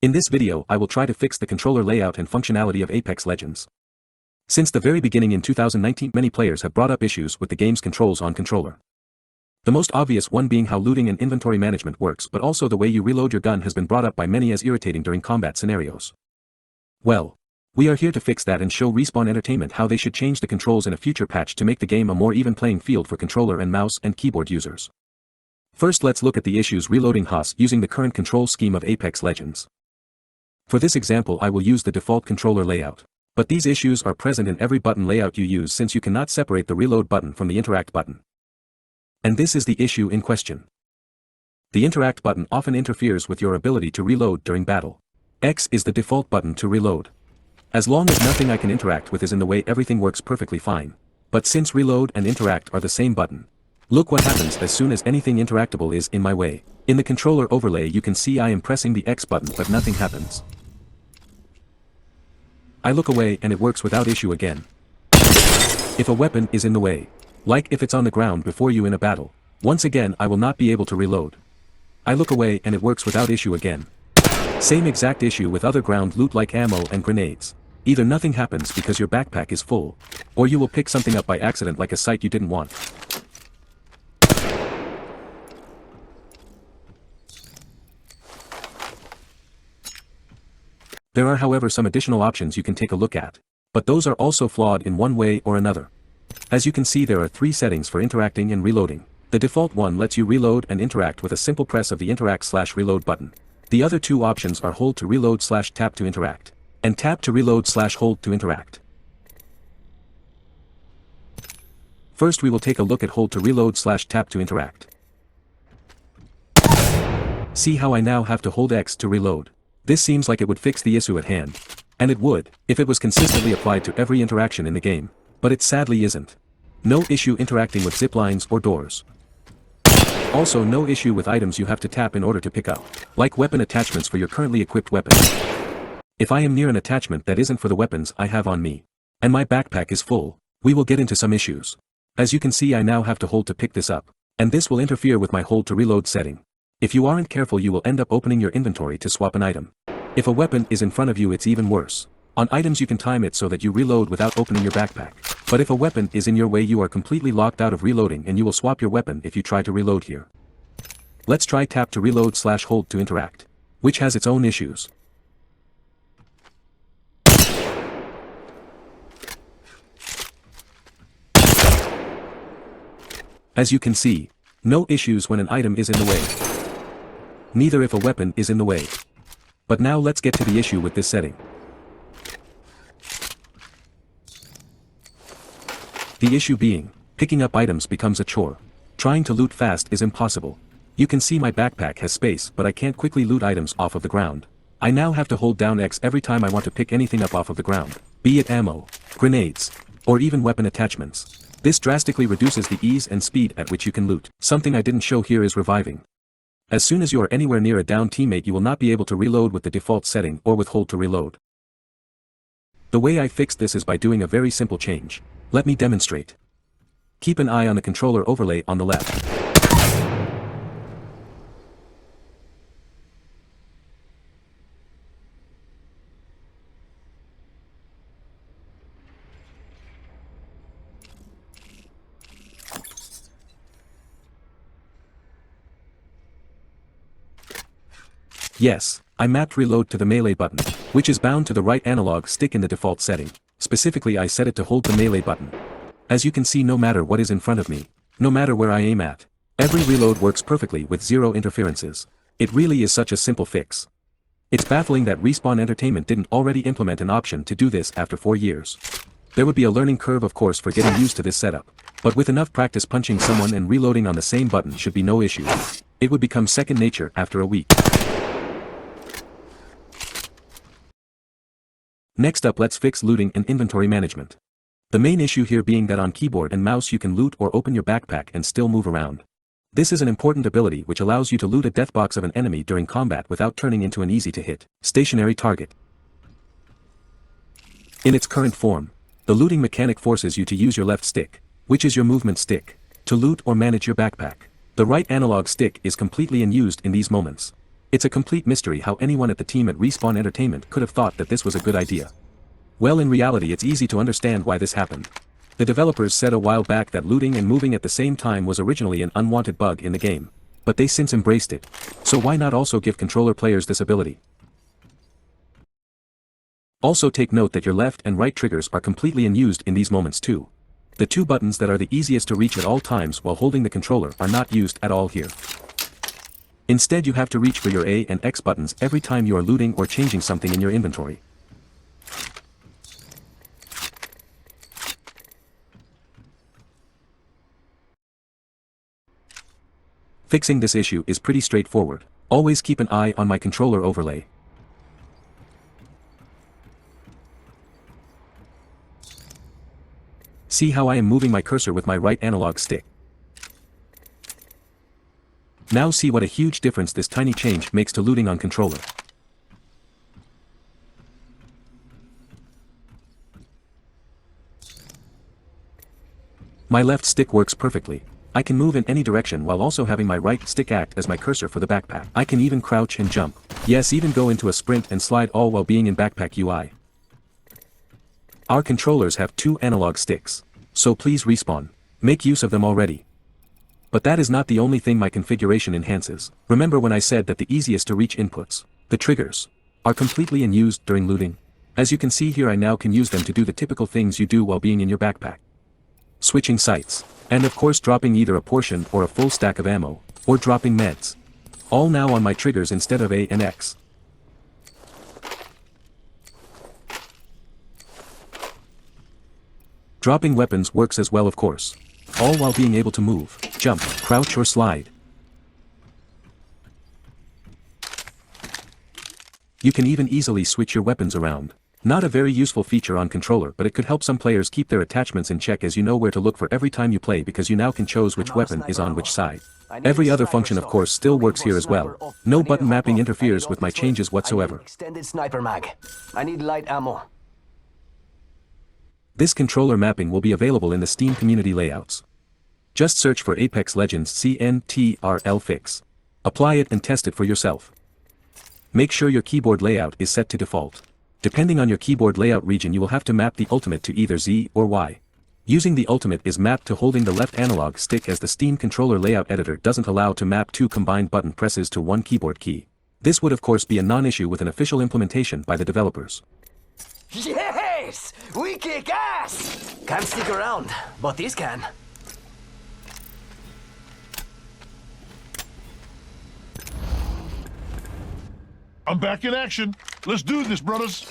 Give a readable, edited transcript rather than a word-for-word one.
In this video I will try to fix the controller layout and functionality of Apex Legends. Since the very beginning in 2019 many players have brought up issues with the game's controls on controller. The most obvious one being how looting and inventory management works, but also the way you reload your gun has been brought up by many as irritating during combat scenarios. Well, we are here to fix that and show Respawn Entertainment how they should change the controls in a future patch to make the game a more even playing field for controller and mouse and keyboard users. First, let's look at the issues reloading HOS using the current control scheme of Apex Legends. For this example I will use the default controller layout. But these issues are present in every button layout you use since you cannot separate the reload button from the interact button. And this is the issue in question. The interact button often interferes with your ability to reload during battle. X is the default button to reload. As long as nothing I can interact with is in the way, everything works perfectly fine. But since reload and interact are the same button, look what happens as soon as anything interactable is in my way. In the controller overlay you can see I am pressing the X button but nothing happens. I look away and it works without issue again. If a weapon is in the way, like if it's on the ground before you in a battle, once again I will not be able to reload. I look away and it works without issue again. Same exact issue with other ground loot like ammo and grenades. Either nothing happens because your backpack is full, or you will pick something up by accident like a sight you didn't want. There are however some additional options you can take a look at, but those are also flawed in one way or another. As you can see there are 3 settings for interacting and reloading. The default one lets you reload and interact with a simple press of the interact/reload button. The other 2 options are hold to reload/tap to interact, and tap to reload/hold to interact. First we will take a look at hold to reload/tap to interact. See how I now have to hold X to reload. This seems like it would fix the issue at hand. And it would, if it was consistently applied to every interaction in the game. But it sadly isn't. No issue interacting with zip lines or doors. Also no issue with items you have to tap in order to pick up, like weapon attachments for your currently equipped weapon. If I am near an attachment that isn't for the weapons I have on me, and my backpack is full, we will get into some issues. As you can see I now have to hold to pick this up, and this will interfere with my hold to reload setting. If you aren't careful you will end up opening your inventory to swap an item. If a weapon is in front of you it's even worse. On items you can time it so that you reload without opening your backpack. But if a weapon is in your way you are completely locked out of reloading and you will swap your weapon if you try to reload here. Let's try tap to reload/hold to interact, which has its own issues. As you can see, no issues when an item is in the way. Neither if a weapon is in the way. But now let's get to the issue with this setting. The issue being, picking up items becomes a chore. Trying to loot fast is impossible. You can see my backpack has space but I can't quickly loot items off of the ground. I now have to hold down X every time I want to pick anything up off of the ground, be it ammo, grenades, or even weapon attachments. This drastically reduces the ease and speed at which you can loot. Something I didn't show here is reviving. As soon as you are anywhere near a down teammate you will not be able to reload with the default setting or with hold to reload. The way I fixed this is by doing a very simple change. Let me demonstrate. Keep an eye on the controller overlay on the left. Yes, I mapped reload to the melee button, which is bound to the right analog stick in the default setting. Specifically I set it to hold the melee button. As you can see no matter what is in front of me, no matter where I aim at, every reload works perfectly with 0 interferences. It really is such a simple fix. It's baffling that Respawn Entertainment didn't already implement an option to do this after 4 years. There would be a learning curve of course for getting used to this setup, but with enough practice punching someone and reloading on the same button should be no issue. It would become second nature after a week. Next up let's fix looting and inventory management. The main issue here being that on keyboard and mouse you can loot or open your backpack and still move around. This is an important ability which allows you to loot a death box of an enemy during combat without turning into an easy to hit, stationary target. In its current form, the looting mechanic forces you to use your left stick, which is your movement stick, to loot or manage your backpack. The right analog stick is completely unused in these moments. It's a complete mystery how anyone at the team at Respawn Entertainment could have thought that this was a good idea. Well, in reality it's easy to understand why this happened. The developers said a while back that looting and moving at the same time was originally an unwanted bug in the game. But they since embraced it. So why not also give controller players this ability? Also take note that your left and right triggers are completely unused in these moments too. The two buttons that are the easiest to reach at all times while holding the controller are not used at all here. Instead you have to reach for your A and X buttons every time you are looting or changing something in your inventory. Fixing this issue is pretty straightforward. Always keep an eye on my controller overlay. See how I am moving my cursor with my right analog stick. Now see what a huge difference this tiny change makes to looting on controller. My left stick works perfectly. I can move in any direction while also having my right stick act as my cursor for the backpack. I can even crouch and jump. Yes, even go into a sprint and slide all while being in backpack UI. Our controllers have two analog sticks. So please Respawn. Make use of them already. But that is not the only thing my configuration enhances. Remember when I said that the easiest to reach inputs, the triggers, are completely unused during looting? As you can see here, I now can use them to do the typical things you do while being in your backpack. Switching sights, and of course dropping either a portion or a full stack of ammo, or dropping meds. All now on my triggers instead of A and X. Dropping weapons works as well, of course. All while being able to move, jump, crouch or slide. You can even easily switch your weapons around. Not a very useful feature on controller, but it could help some players keep their attachments in check, as you know where to look for every time you play because you now can choose which weapon is on which side. Every other function of course still works here as well. No button mapping interferes with my changes whatsoever. Extended sniper mag. I need light ammo. This controller mapping will be available in the Steam community layouts. Just search for Apex Legends CNTRL fix. Apply it and test it for yourself. Make sure your keyboard layout is set to default. Depending on your keyboard layout region, you will have to map the ultimate to either Z or Y. Using the ultimate is mapped to holding the left analog stick, as the Steam controller layout editor doesn't allow to map two combined button presses to one keyboard key. This would of course be a non-issue with an official implementation by the developers. Yes! We kick ass! Can't stick around, but this can. I'm back in action. Let's do this, brothers.